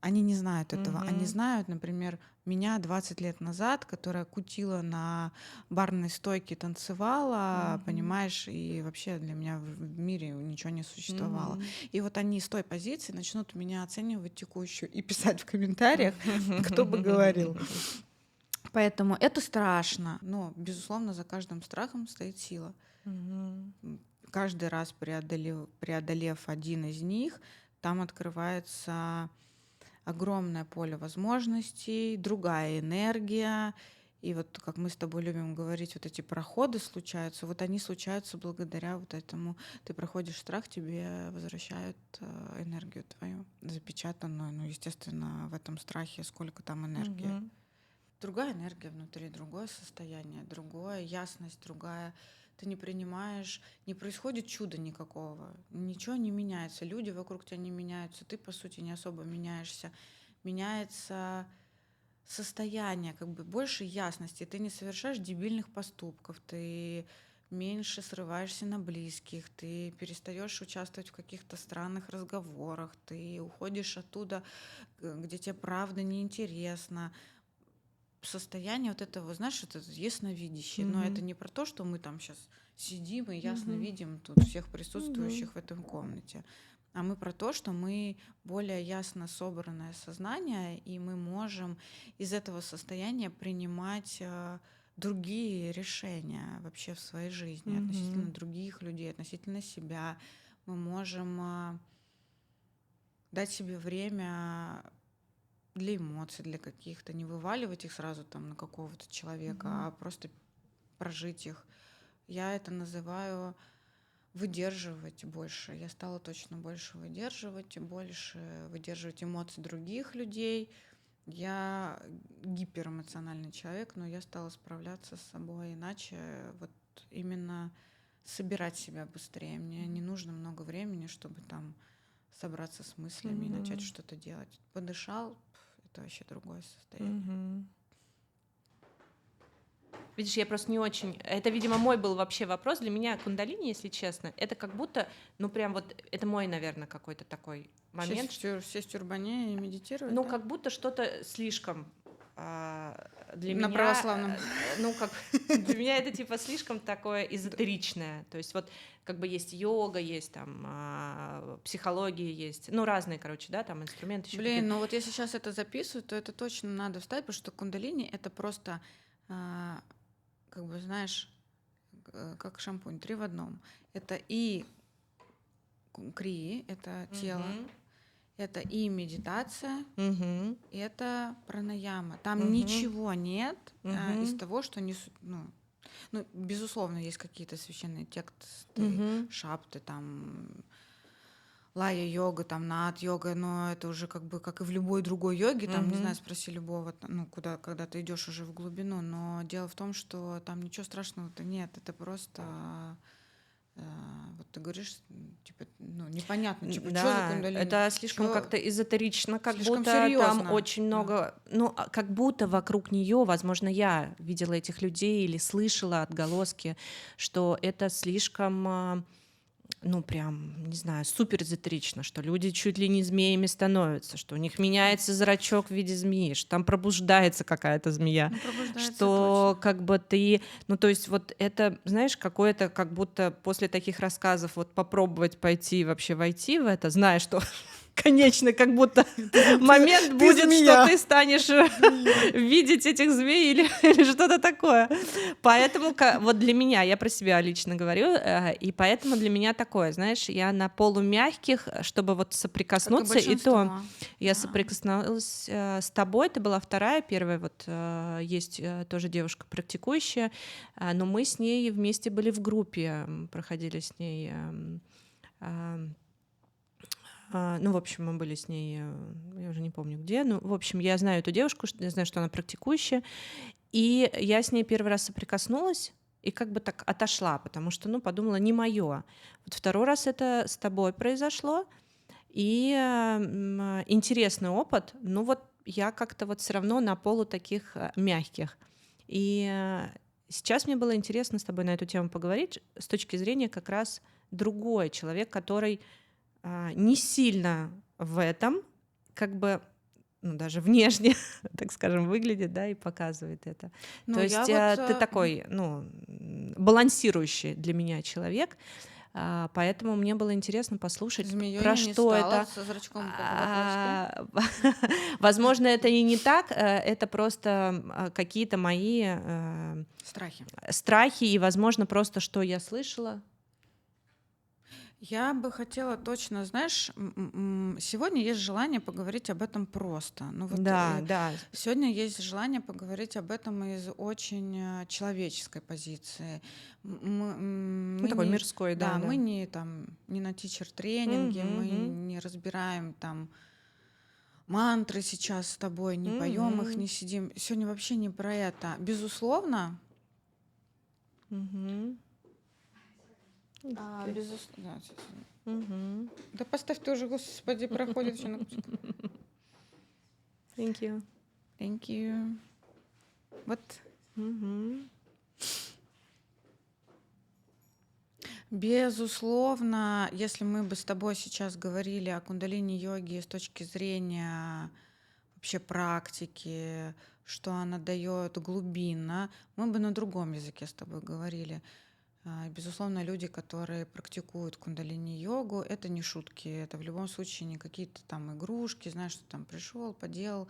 Они не знают этого. Они Мгм. знают, например, меня 20 лет назад, которая кутила на барной стойке, танцевала, Мгм. понимаешь, и вообще для меня в мире ничего не существовало. Мгм. И вот они с той позиции начнут меня оценивать текущую и писать в комментариях, кто бы говорил. Поэтому это страшно, но, безусловно, за каждым страхом стоит сила. Мгм. Каждый раз преодолев один из них, там открывается огромное поле возможностей, другая энергия. И вот как мы с тобой любим говорить, вот эти проходы случаются, вот они случаются благодаря вот этому. Ты проходишь страх, тебе возвращают энергию твою, запечатанную. Ну, естественно, в этом страхе сколько там энергии. Мгм. Другая энергия внутри, другое состояние, другая ясность, другая. Ты не принимаешь, не происходит чуда никакого, ничего не меняется, люди вокруг тебя не меняются, ты, по сути, не особо меняешься. Меняется состояние, как бы больше ясности, ты не совершаешь дебильных поступков, ты меньше срываешься на близких, ты перестаешь участвовать в каких-то странных разговорах, ты уходишь оттуда, где тебе правда неинтересно. Состояние вот этого, знаешь, это ясновидящее. Но это Мгм. не про то, что мы там сейчас сидим и ясно Мгм. видим тут всех Мгм. присутствующих в этом комнате. А мы про то, что мы более ясно собранное сознание, и мы можем из этого состояния принимать другие решения вообще в своей жизни относительно Мгм. других людей, относительно себя. Мы можем дать себе время для эмоций, для каких-то, не вываливать их сразу там на какого-то человека, Мгм. а просто прожить их. Я это называю выдерживать больше. Я стала точно больше выдерживать эмоции других людей. Я гиперэмоциональный человек, но я стала справляться с собой иначе, вот именно собирать себя быстрее. Мне не нужно много времени, чтобы там собраться с мыслями и начать Мгм. что-то делать. Подышал, это вообще другое состояние. Мгм. Видишь, я просто не очень... Это, видимо, мой был вообще вопрос. Для меня кундалини, если честно, это как будто, ну, прям вот, это мой, наверное, какой-то такой момент, Все в тюрбане и медитируют, ну, да? как будто что-то слишком для На меня, православном. ну, как для меня это типа слишком такое эзотеричное. То есть вот как бы есть йога, есть там психология, есть, ну, разные, короче, да, там инструменты еще Блин, какие-то. ну вот если сейчас это записываю, то это точно надо вставить, потому что кундалини это просто, а, как бы, знаешь, как шампунь, 3 в одном. Это и крии, это тело, Мгм. это и медитация, Мгм. и это пранаяма. Там Мгм. ничего нет из Мгм. того, что не... Ну, безусловно, есть какие-то священные тексты, Мгм. шапты, там, лая-йога, там, наат-йога, но это уже как бы, как и в любой другой йоге, там, не знаю, Мгм. спроси любого, ну, куда, когда ты идешь уже в глубину, но дело в том, что там ничего страшного-то нет, это просто, э, вот ты говоришь, типа, ну, непонятно, типа, что за Да, кундалини, это слишком что как-то эзотерично, как слишком будто там серьезно, очень да. много, ну, как будто вокруг нее, возможно, я видела этих людей или слышала отголоски, что это слишком, ну, прям, не знаю, супер эзотерично, что люди чуть ли не змеями становятся, что у них меняется зрачок в виде змеи, что там пробуждается какая-то змея, Ну, пробуждается что точно. как бы ты, ну, то есть вот это, знаешь, какое-то, как будто после таких рассказов вот попробовать пойти вообще войти в это, зная, что конечно, как будто момент Ты будет, что змея. ты станешь Змея. видеть этих змей или что-то такое. Поэтому вот для меня, я про себя лично говорю, и поэтому для меня такое, знаешь, я на полумягких, чтобы вот Как и соприкоснуться, и то большинство. я Да. соприкоснулась с тобой, ты была вторая, первая вот есть тоже девушка практикующая, но мы с ней вместе были в группе, проходили с ней ну, в общем, мы были с ней, я уже не помню где, ну, в общем, я знаю эту девушку, я знаю, что она практикующая, и я с ней первый раз соприкоснулась и как бы так отошла, потому что, ну, подумала, не мое. Вот второй раз это с тобой произошло, и интересный опыт, ну, вот я как-то вот все равно на полу таких мягких. И сейчас мне было интересно с тобой на эту тему поговорить с точки зрения как раз другой человек, который не сильно в этом, как бы, ну, даже внешне, так скажем, выглядит, да, и показывает это. То Ну, я есть вот... ты такой, ну, балансирующий для меня человек, поэтому мне было интересно послушать, Змеей про я не что стала это. со зрачком, как у Ватловски. Возможно, это и не так, это просто какие-то мои Страхи. страхи и, возможно, просто что я слышала. Я бы хотела точно, знаешь, сегодня есть желание поговорить об этом просто. Ну вот Да, да, сегодня есть желание поговорить об этом из очень человеческой позиции. ну, Мы такой не, мирской, да, да, мы да. не там не на тичер-тренинге, Мгм, мы мгм. не разбираем там мантры сейчас с тобой, не поем их, Мгм. не сидим. Сегодня вообще не про это. Безусловно, Мгм. Окей. безусловно. Мгм. Да поставь тоже, господи, проходит еще на кусок. Thank you. Thank you. Вот Мгм. Безусловно, если мы бы с тобой сейчас говорили о кундалини-йоге с точки зрения вообще практики, что она дает глубинно, мы бы на другом языке с тобой говорили. Безусловно, люди, которые практикуют кундалини-йогу, это не шутки, это в любом случае не какие-то там игрушки, знаешь, что там пришел, поделал.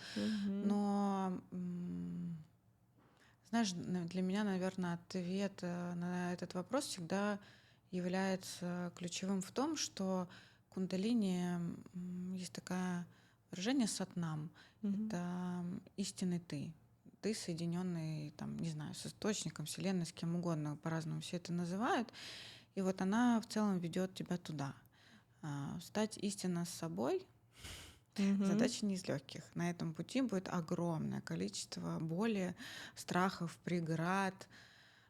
Но, знаешь, для меня, наверное, ответ на этот вопрос всегда является ключевым в том, что кундалини, есть такое выражение сатнам, это истинный ты, соединенный, там, не знаю, с источником, вселенной, с кем угодно, по-разному все это называют. И вот она в целом ведет тебя туда. Стать истинно с собой задача не из легких. На этом пути будет огромное количество боли, страхов, преград,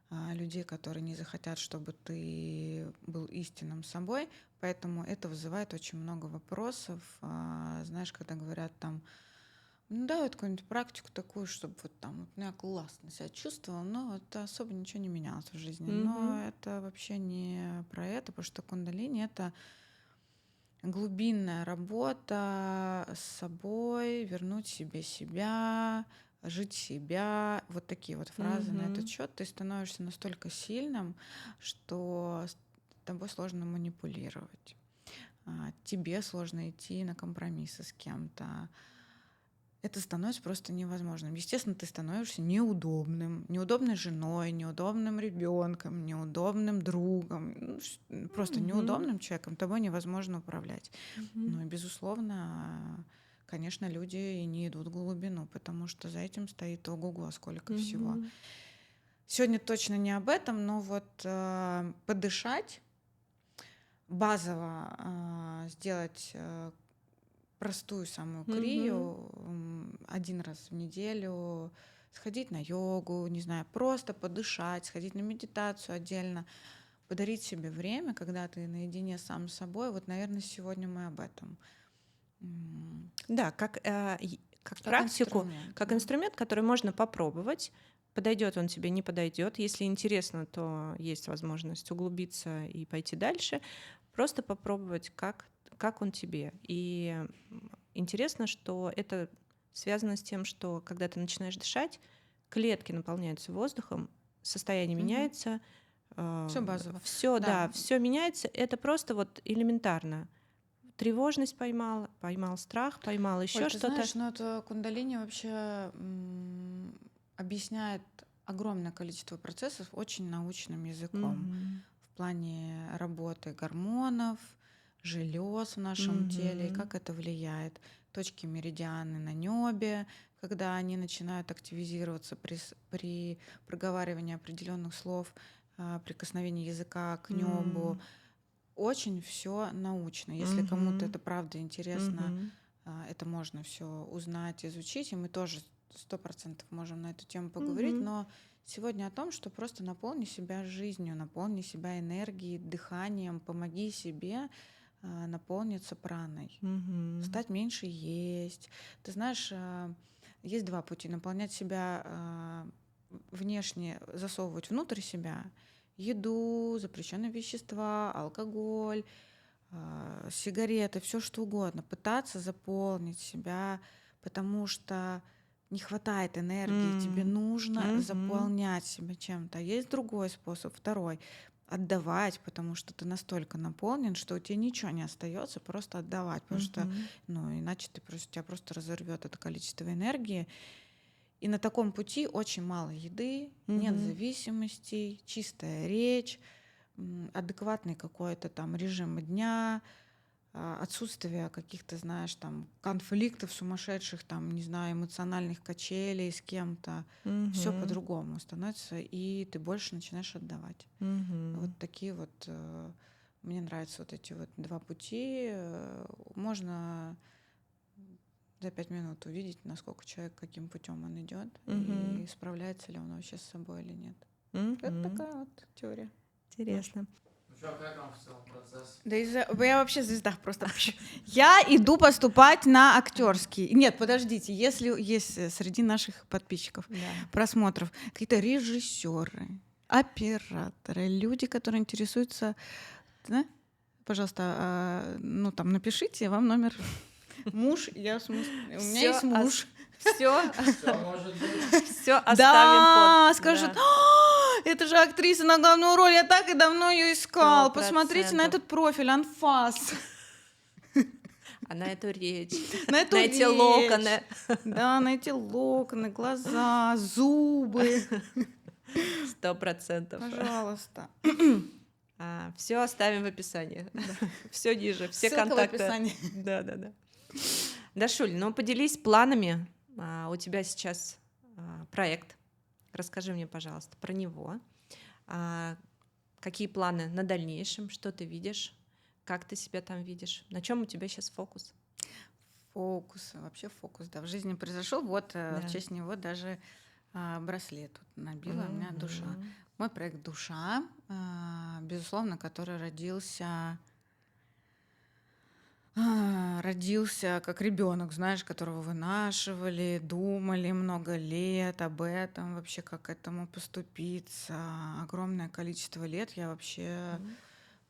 людей, которые не захотят, чтобы ты был истинным собой. Поэтому это вызывает очень много вопросов. Знаешь, когда говорят там, ну да, вот какую-нибудь практику такую, чтобы вот там вот, я классно себя чувствовала, но вот особо ничего не менялось в жизни. Но это вообще не про это, потому что кундалини — это глубинная работа с собой, вернуть себе себя, жить себя. Вот такие вот фразы на этот счет. Ты становишься настолько сильным, что с тобой сложно манипулировать. Тебе сложно идти на компромиссы с кем-то. Это становится просто невозможным. Естественно, ты становишься неудобной женой, неудобным ребенком, неудобным другом, просто неудобным человеком. Тобой невозможно управлять. Ну и, безусловно, конечно, люди и не идут в глубину, потому что за этим стоит ого-го, сколько всего. Сегодня точно не об этом, но вот подышать, базово сделать простую самую крию, один раз в неделю, сходить на йогу, не знаю, просто подышать, сходить на медитацию отдельно, подарить себе время, когда ты наедине сам с собой. Вот, наверное, сегодня мы об этом. Да, как практику, инструмент, как да. инструмент, который можно попробовать. Подойдет он тебе, не подойдет. Если интересно, то есть возможность углубиться и пойти дальше. Просто попробовать, как он тебе. И интересно, что это связано с тем, что когда ты начинаешь дышать, клетки наполняются воздухом, состояние меняется. Все базово. Все, Да. да, все меняется. Это просто вот элементарно. Тревожность поймал страх, поймал еще Оль, ты что-то. знаешь, но это кундалини вообще объясняет огромное количество процессов очень научным языком в плане работы гормонов, желез в нашем теле, и как это влияет. Точки меридианы на небе, когда они начинают активизироваться при проговаривании определенных слов, прикосновении языка к небу. Очень все научно. Если кому-то это правда интересно, это можно все узнать, изучить, и мы тоже 100% можем на эту тему поговорить, но сегодня о том, что просто наполни себя жизнью, наполни себя энергией, дыханием, помоги себе наполниться праной, стать меньше есть. Ты знаешь, есть два пути: наполнять себя внешне, засовывать внутрь себя еду, запрещенные вещества, алкоголь, сигареты, все что угодно, пытаться заполнить себя, потому что не хватает энергии, тебе нужно заполнять себя чем-то. Есть другой способ, второй: отдавать, потому что ты настолько наполнен, что у тебя ничего не остается, просто отдавать, потому что, иначе тебя просто разорвет это количество энергии. И на таком пути очень мало еды, нет зависимостей, чистая речь, адекватный какой-то там режим дня, отсутствие каких-то, знаешь, там конфликтов сумасшедших, там, не знаю, эмоциональных качелей с кем-то. Все по-другому становится, и ты больше начинаешь отдавать. Вот такие вот, мне нравятся вот эти вот два пути. Можно за 5 минут увидеть, насколько человек, каким путем он идет, и справляется ли он вообще с собой или нет. Это такая вот теория. Интересно. Ну что, как вам в целом процесс? Да я вообще звезда просто. Я иду поступать на актерский. Нет, подождите, если есть среди наших подписчиков просмотров какие-то режиссеры, операторы, люди, которые интересуются, да? Пожалуйста, ну там напишите, вам номер. Муж, у меня есть муж. Все, Все может быть. все оставим Да, под. скажут, Да, это же актриса на главную роль, я так и давно ее искал. Посмотрите на 100%. этот профиль, анфас, А на эту речь, на эту на эти речь. локоны. Да, на эти локоны, глаза, зубы. 100%. Пожалуйста. Все оставим в описании. Все ниже, все Ссылка в контакты. описании. Да. Дашуль, ну поделись планами. У тебя сейчас проект. Расскажи мне, пожалуйста, про него. Какие планы на дальнейшем? Что ты видишь? Как ты себя там видишь? На чем у тебя сейчас фокус? Фокус, вообще фокус, да, в жизни произошел. Вот Да. в честь него даже браслет тут набила у меня душа. Мгм. Мой проект «Душа», безусловно, который родился как ребенок, знаешь, которого вынашивали, думали много лет об этом, вообще как к этому поступиться. Огромное количество лет я вообще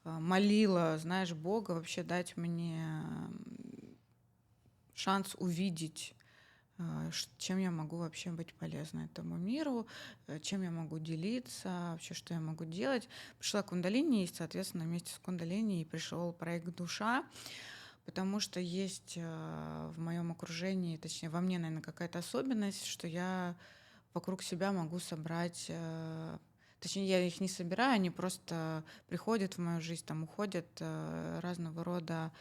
молила, знаешь, Бога вообще дать мне шанс увидеть, чем я могу вообще быть полезна этому миру, чем я могу делиться, вообще что я могу делать. Пришла кундалини, и, соответственно, вместе с кундалини пришел проект «Душа», потому что есть в моем окружении, точнее, во мне, наверное, какая-то особенность, что я вокруг себя могу собрать, точнее, я их не собираю, они просто приходят в мою жизнь, там уходят разного рода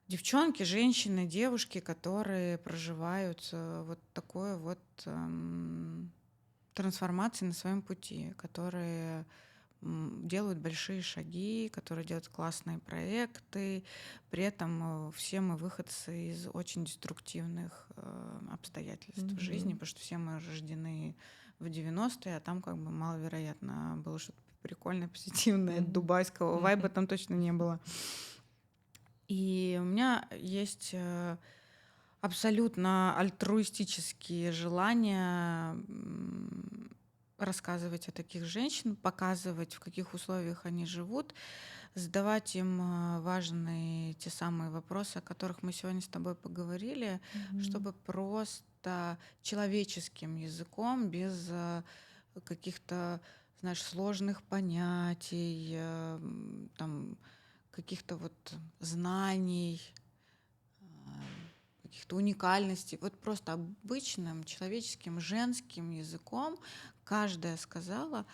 девчонки, женщины, девушки, которые проживают вот такое вот трансформации на своем пути, которые делают большие шаги, которые делают классные проекты. При этом все мы выходцы из очень деструктивных обстоятельств в жизни, потому что все мы рождены в 90-е, а там как бы маловероятно было что-то прикольное, позитивное, дубайского вайба там точно не было. И у меня есть абсолютно альтруистические желания рассказывать о таких женщинах, показывать, в каких условиях они живут, задавать им важные те самые вопросы, о которых мы сегодня с тобой поговорили, чтобы просто человеческим языком, без каких-то, знаешь, сложных понятий, там, каких-то вот знаний, каких-то уникальностей, вот просто обычным человеческим женским языком каждая сказала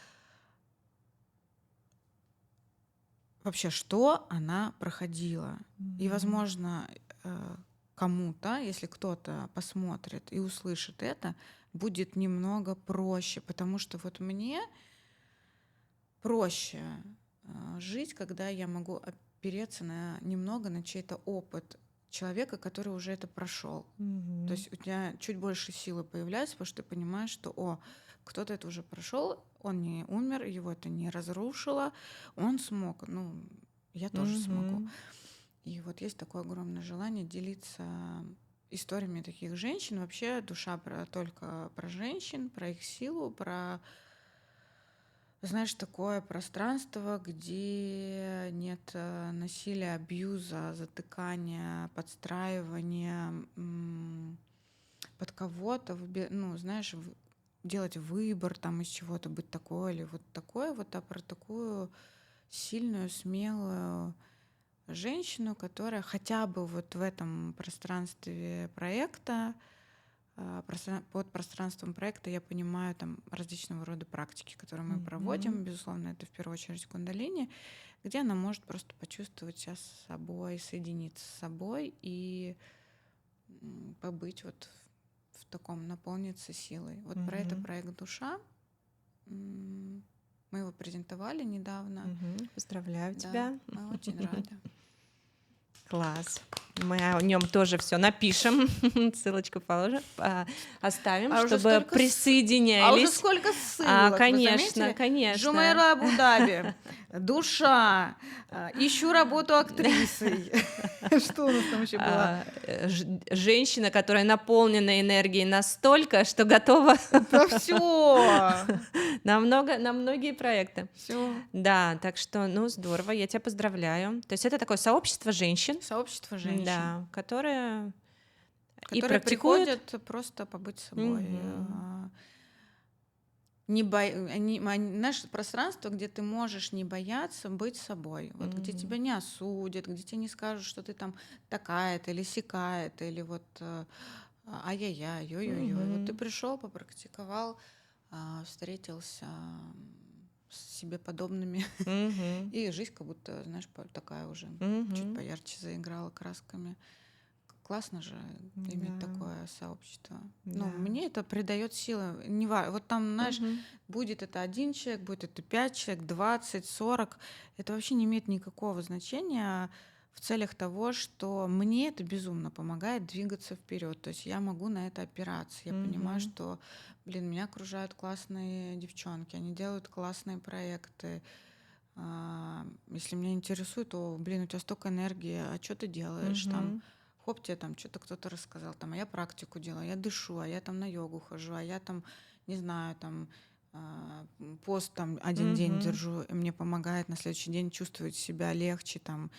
вообще, что она проходила. И, возможно, кому-то, если кто-то посмотрит и услышит это, будет немного проще, потому что вот мне проще жить, когда я могу опереться немного на чей-то опыт человека, который уже это прошел. То есть у тебя чуть больше силы появляется, потому что ты понимаешь, что кто-то это уже прошел, он не умер, его это не разрушило, он смог, я тоже смогу. И вот есть такое огромное желание делиться историями таких женщин. Вообще душа только про женщин, про их силу, про, знаешь, такое пространство, где нет насилия, абьюза, затыкания, подстраивания под кого-то, знаешь, делать выбор там из чего-то, быть такой или вот такой, вот, а про такую сильную, смелую женщину, которая хотя бы вот в этом пространстве проекта, под пространством проекта я понимаю там различного рода практики, которые мы проводим. Безусловно, это в первую очередь кундалини, где она может просто почувствовать себя с собой, соединиться с собой и побыть вот в таком, наполниться силой. Вот про это проект «Душа». Мы его презентовали недавно. Поздравляю Да, тебя. мы очень рады. Класс. Мы о нем тоже все напишем, ссылочку положим, оставим, А уже чтобы столько присоединялись. А уже сколько ссылок, вы Конечно, заметили? конечно. Жумейра Абу-Даби, душа, ищу работу актрисой. Что у нас там еще было? Женщина, которая наполнена энергией настолько, что готова Да все. на многие проекты. Все. Да, так что, ну, здорово, я тебя поздравляю. То есть это такое сообщество женщин, Сообщество женщин, да, которые и которые практикуют. приходят просто побыть собой. Мгм. Наше пространство, где ты можешь не бояться быть собой, вот где Мгм. тебя не осудят, где тебе не скажут, что ты там такая-то или сякая-то, или вот ай-яй-яй, ой-ой-ой. Вот ты Мгм. пришел, попрактиковал, встретился с себе подобными, Мгм. и жизнь как будто, знаешь, такая уже чуть Мгм. поярче заиграла красками. Классно же иметь Да, такое сообщество. Ну, да. мне это придает силы. Вот там, знаешь, Мгм. будет это 1 человек, будет это 5 человек, 20, 40. Это вообще не имеет никакого значения в целях того, что мне это безумно помогает двигаться вперед. То есть я могу на это опираться. Я понимаю, Мгм. что, блин, меня окружают классные девчонки, они делают классные проекты. Если меня интересует, то, блин, у тебя столько энергии, а что ты делаешь там? Мгм. Хоп, тебе там что-то кто-то рассказал, там, а я практику делаю, а я дышу, а я там на йогу хожу, а я там, не знаю, там пост там 1 день Мгм. держу, и мне помогает на следующий день чувствовать себя легче, там,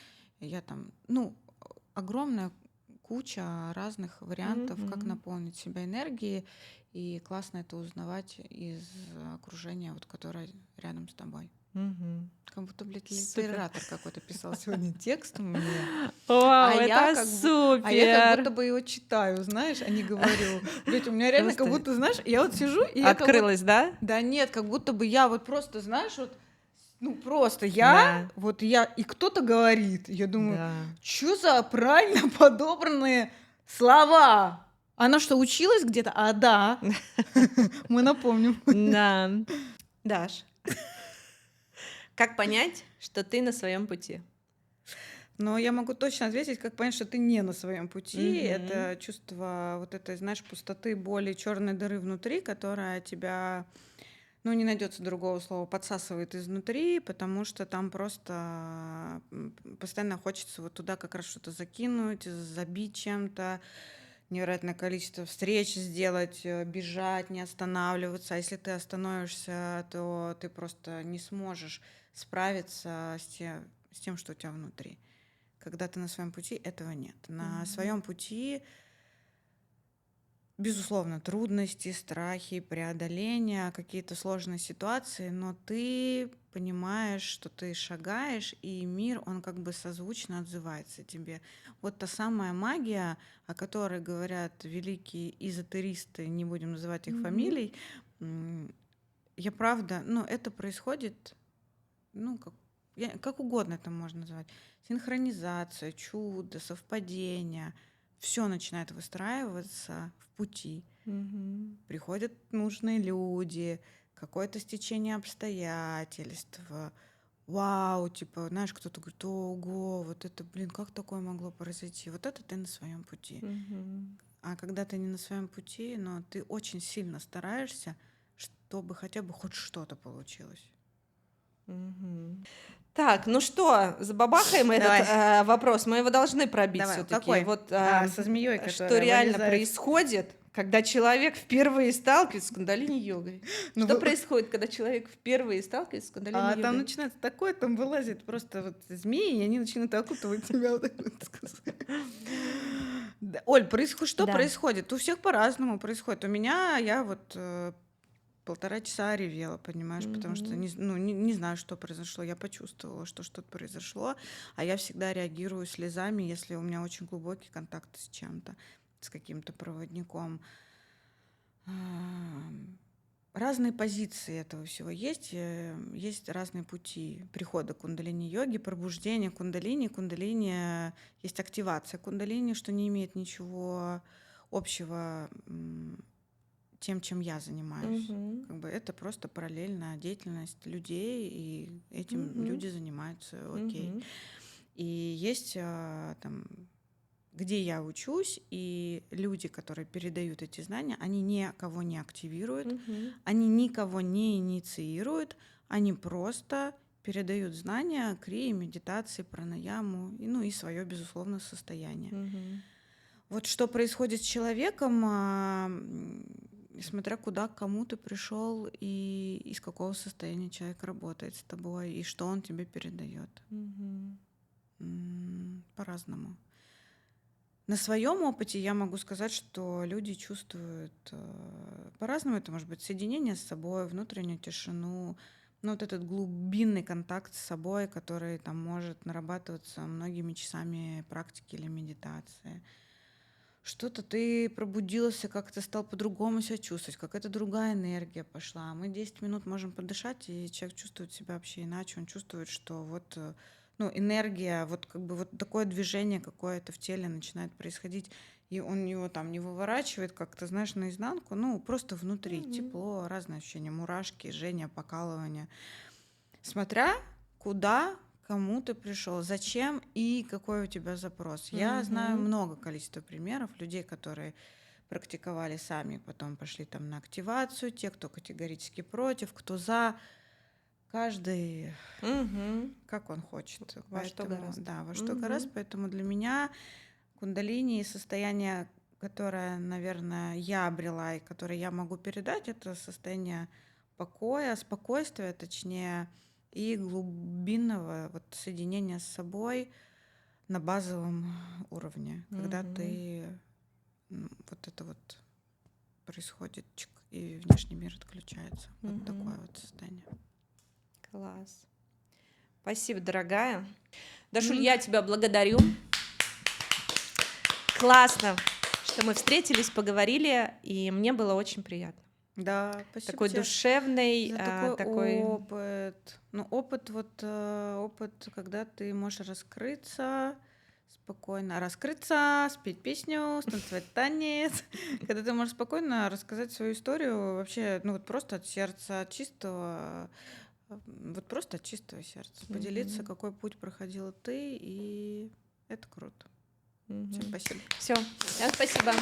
и я там, ну, огромная куча разных вариантов, как Мгм. наполнить себя энергией, и классно это узнавать из окружения, вот, которое рядом с тобой. Мгм. Как будто, блядь, Супер. литератор какой-то писал сегодня текст мне. Вау, А я это как бы, а я как будто супер! бы его читаю, знаешь, а не говорю. Блять, у меня реально как Просто будто, знаешь, я вот сижу, и я как будто... открылась, да? Да нет, как будто бы я вот просто, знаешь, вот, ну просто Да, вот я, и кто-то говорит, я думаю, да. что за правильно подобранные слова? Она что, училась где-то? А, да. Мы напомним. Да. Даш, как понять, что ты на своем пути? Но я могу точно ответить, как понять, что ты не на своем пути. Мгм. Это чувство вот этой, знаешь, пустоты, боли, черной дыры внутри, которая тебя, ну, не найдется другого слова, подсасывает изнутри, потому что там просто постоянно хочется вот туда как раз что-то закинуть, забить чем-то, невероятное количество встреч сделать, бежать, не останавливаться. А если ты остановишься, то ты просто не сможешь справиться с тем, что у тебя внутри. Когда ты на своем пути, этого нет. На Мгм. своем пути, безусловно, трудности, страхи, преодоления, какие-то сложные ситуации, но ты понимаешь, что ты шагаешь, и мир, он как бы созвучно отзывается тебе. Вот та самая магия, о которой говорят великие эзотеристы, не будем называть их Мгм. фамилий, я правда, ну, это происходит, ну, как угодно это можно назвать. Синхронизация, чудо, совпадение. Все начинает выстраиваться в пути. Мгм. Приходят нужные люди, какое-то стечение обстоятельств. Вау, типа, знаешь, кто-то говорит, ого, вот это, блин, как такое могло произойти? Вот это ты на своем пути. Мгм. А когда ты не на своем пути, но ты очень сильно стараешься, чтобы хотя бы хоть что-то получилось. Мгм. Так, ну что, забабахаем этот Давай. вопрос. Мы его должны пробить Давай, все-таки. какой? Вот Со змеей, что которая реально вылезает. происходит, когда человек впервые сталкивается с кундалини-йогой? Ну, Что происходит, когда человек впервые сталкивается с там кундалини-йогой? начинается такое, там вылазит просто вот змеи, и они начинают окутывать тебя вот так вот сказать. Да, Оль, что Да. происходит? У всех по-разному происходит. У меня я вот 1,5 часа ревела, понимаешь, потому что Мгм. не знаю, что произошло. Я почувствовала, что что-то произошло, а я всегда реагирую слезами, если у меня очень глубокий контакт с чем-то, с каким-то проводником. Ам, Разные позиции этого всего есть. Есть разные пути прихода к кундалини-йоги, пробуждения кундалини. Кундалини есть активация кундалини, что не имеет ничего общего тем, чем я занимаюсь. Мгм. Как бы это просто параллельная деятельность людей, и этим Мгм. люди занимаются, окей. Мгм. И есть там где я учусь, и люди, которые передают эти знания, они никого не активируют, Мгм. они никого не инициируют, они просто передают знания, крии, медитации, пранаяму, и свое, безусловно, состояние. Мгм. Вот что происходит с человеком, смотря куда, к кому ты пришел и из какого состояния человек работает с тобой, и что он тебе передает. Мгм. По-разному. На своем опыте я могу сказать, что люди чувствуют по-разному. Это может быть соединение с собой, внутреннюю тишину, вот этот глубинный контакт с собой, который там может нарабатываться многими часами практики или медитации. Что-то ты пробудился, как-то стал по-другому себя чувствовать, какая-то другая энергия пошла. Мы 10 минут можем подышать, и человек чувствует себя вообще иначе. Он чувствует, что энергия, как бы вот такое движение какое-то в теле начинает происходить, и он его там не выворачивает как-то, знаешь, наизнанку, просто внутри Мгм. тепло, разные ощущения, мурашки, жжение, покалывание. Смотря куда, кому ты пришел, зачем и какой у тебя запрос. Я знаю Мгм. много количества примеров людей, которые практиковали сами, потом пошли там на активацию, те, кто категорически против, кто за. Каждый Мгм. как он хочет. Во что Поэтому, гораздо. да, во что гораздо. Мгм. Поэтому для меня кундалини и состояние, которое, наверное, я обрела и которое я могу передать, это состояние покоя, спокойствия, точнее, и глубинного соединения с собой на базовом уровне, когда Мгм. ты вот это вот происходит, чик, и внешний мир отключается. Вот Мгм. такое вот состояние. Класс. Спасибо, дорогая. Дашуль, М. я тебя благодарю. Классно, что мы встретились, поговорили, и мне было очень приятно. Да, спасибо Такой тебе душевный, за такой такой... опыт. Опыт, когда ты можешь раскрыться спокойно, спеть песню, станцевать танец, когда ты можешь спокойно рассказать свою историю вообще, просто от сердца, от чистого, просто от чистого сердца, поделиться, Мгм. какой путь проходила ты, и это круто. Всем Мгм. спасибо. Все, спасибо.